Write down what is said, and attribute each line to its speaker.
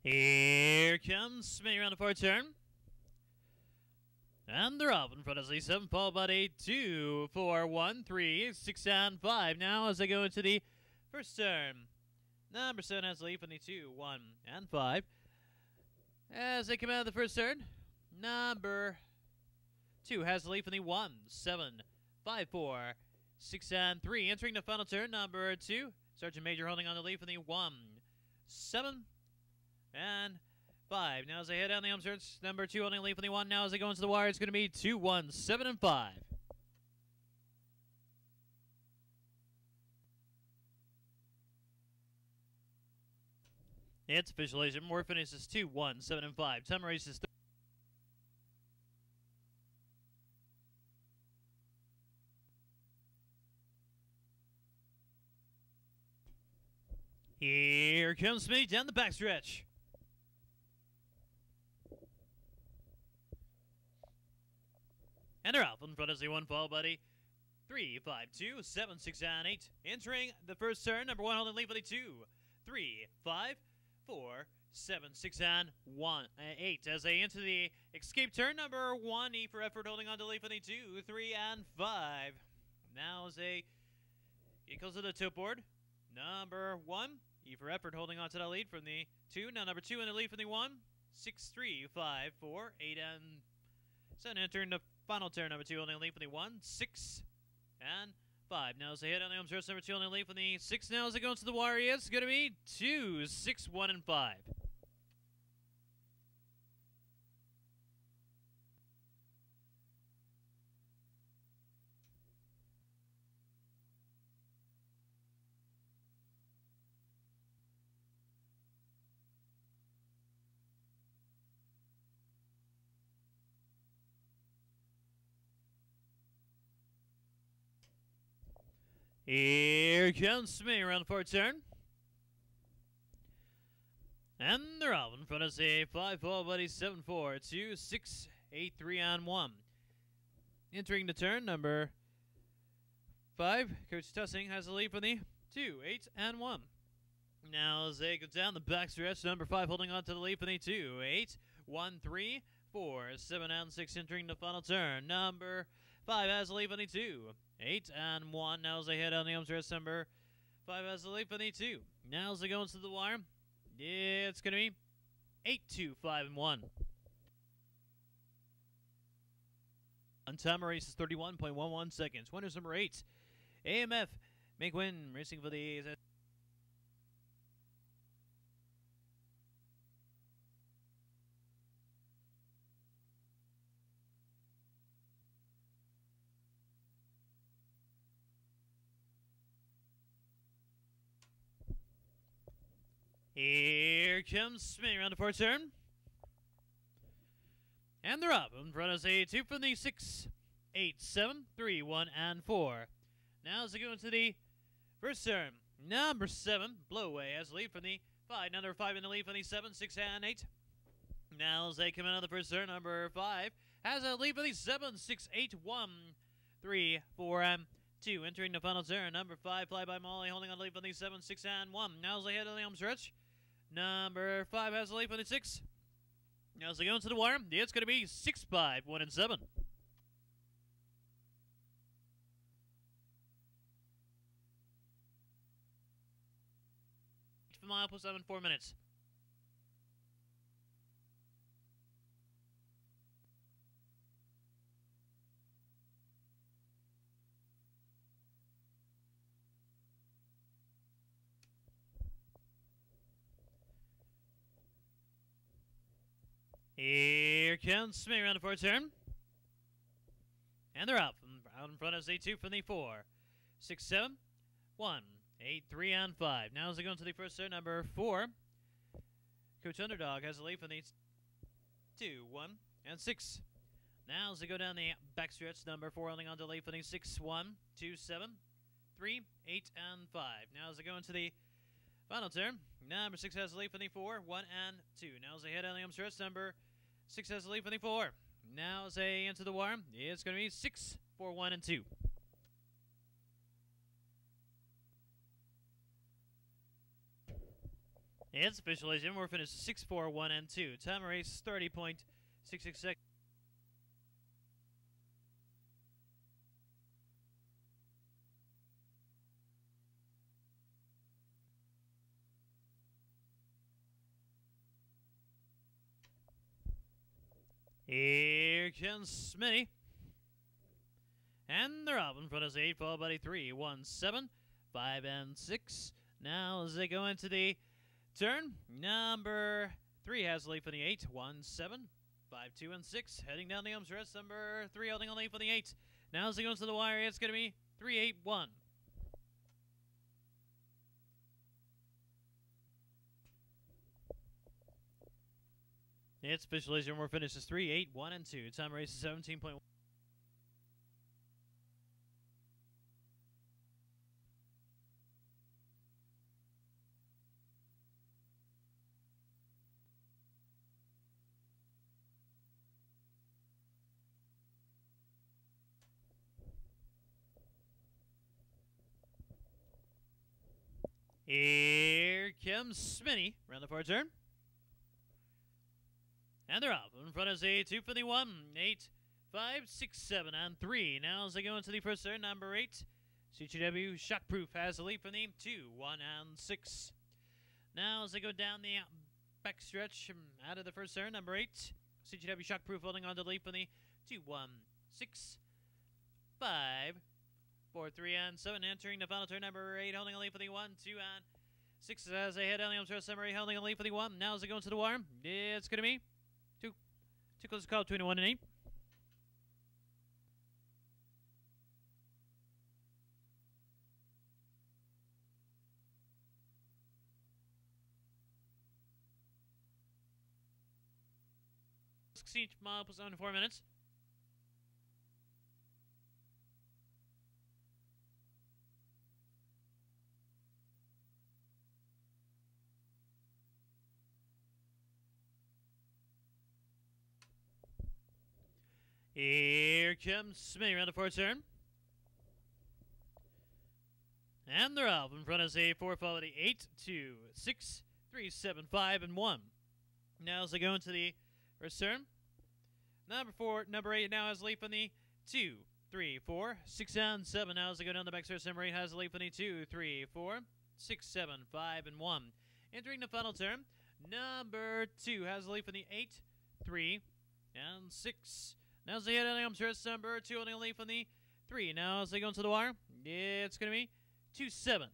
Speaker 1: Here comes spinning around the fourth turn. And they're off in front of the 7, followed by 8, 2, 4, 1, 3, 6, and 5. Now as they go into the first turn, number 7 has the lead from the 2, 1, and 5. As they come out of the first turn, number 2 has the lead from the 1, 7, 5, 4, 6, and 3. Entering the final turn, number 2, Sergeant Major holding on the lead from the 1, 7, and 5. Now as they head down the home stretch, number 2 holding the lead from the 1. Now as they go into the wire, it's going to be 2, 1, 7, and 5. It's official, ladies and gentlemen. More finishes 2, 1, 7, and 5. Time races. Here comes Smitty down the backstretch. And they're off in front of Z1, followed by the 3, 5, 2, 7, 6, and 8. Entering the first turn, number 1 holding the lead for the 2, 3, 5, 4, 7, 6, and 8. As they enter the escape turn, number 1, E for effort, holding on to the lead for the 2, 3, and 5. Now as they get close to the tip board, number 1, E for effort, holding on to the lead from the 2. Now number 2 in the lead from the 1, 6, 3, 5, 4, 8, and 7. Entering the final turn, number 2 holding the lead from the 1, 6, and 5. Now as they hit on the home stretch, number 2 holding the lead from the 6. Now as it goes to the wire, it's going to be 2, 6, 1, and 5. Here comes me around the fourth turn. And they're off in front of say 5, 4, buddy, 7, 4, 2, 6, 8, 3, and 1. Entering the turn, number 5, Coach Tussing has the lead for the 2, 8, and 1. Now as they go down the backstretch, number 5 holding on to the lead for the 2, 8, 1, 3, 4, 7, and 6. Entering the final turn, number 5 has the lead for the 2, 8, and 1. Now as they head on the home stretch, number 5 has the lead for the 2. Now as they go into the wire, it's going to be 8, 2, 5, and 1. On time race is 31.11 seconds. Winners number 8, AMF make win racing for the Here comes spinning around the fourth turn. And they're up in front of say 2 from the 6, 8, 7, 3, 1, and 4. Now as they go into the first turn, number 7, Blowaway, has the lead from the 5. Now number 5 in the lead from the 7, 6, and 8. Now as they come out of the first turn, number 5 has a lead for the 7, 6, 8, 1, 3, 4, and 2. Entering the final turn, number 5, Fly by Molly, holding on the lead from the 7, 6, and 1. Now as they head on the home stretch, number 5 has the lead from the 6. Now as they go into the wire, it's going to be 6, 5, 1, and 7. For mile plus 7, 4 minutes. Here comes me around the fourth turn. And they're out in front of Z2 from the 4, 6, 7, 1, 8, 3, and 5. Now as they go into the first turn, number 4, Coach Underdog has the lead from the 2, 1, and 6. Now as they go down the backstretch, number 4 holding on to the lead from the 6, 1, 2, 7, 3, 8, and 5. Now as they go into the final turn, number 6 has the lead from the 4, 1, and 2. Now as they head on the home stretch, number 6 has the lead from the 4. Now as they enter the wire, it's going to be 6, 4, 1, and 2. It's official, ladies and gentlemen. We're finished 6, 4, 1, and 2. Time of race 30.66 seconds. Here comes Smitty. And they're off in front of us 8, followed by 3, 1, 7, 5, and 6. Now as they go into the turn, number 3 has the lead for the 8, 1, 7, 5, 2, and 6. Heading down the home stretch, number 3 holding on lead for the 8. Now as they go into the wire, it's going to be 3, 8, 1. It's official, ladies and gentlemen. We're finished 3, 8, 1, and 2. Time race is 17.1. Here comes Smitty, around the far turn. And they're off. In front of us, 2 for the 1, 8, 5, 6, 7, and 3. Now as they go into the first turn, number 8, CGW Shockproof has the lead for the 2, 1, and 6. Now as they go down the back stretch out of the first turn, number 8, CGW Shockproof holding on to the lead for the 2, 1, 6, 5, 4, 3, and 7. Entering the final turn, number 8 holding a lead for the 1, 2, and 6 as they head down the home stretch. Number 8 holding a lead for the 1. Now as they go into the wire, it's going to be too close to call between 1 and 8. Each mile plus 4 minutes. Here comes Smitty around the fourth turn. And they're off in front of us, 4 followed by 8, 2, 6, 3, 7, 5, and 1. Now as they go into the first turn, number 8 now has the lead from the 2, 3, 4, 6, and 7. Now as they go down the back stretch, number 8 has the lead from the 2, 3, 4, 6, 7, 5, and 1. Entering the final turn, number 2 has the lead from the 8, 3, and 6. Now as they head down the home stretch, number 2 holding a lead from the 3. Now as they go into the wire, it's going to be 2, 7.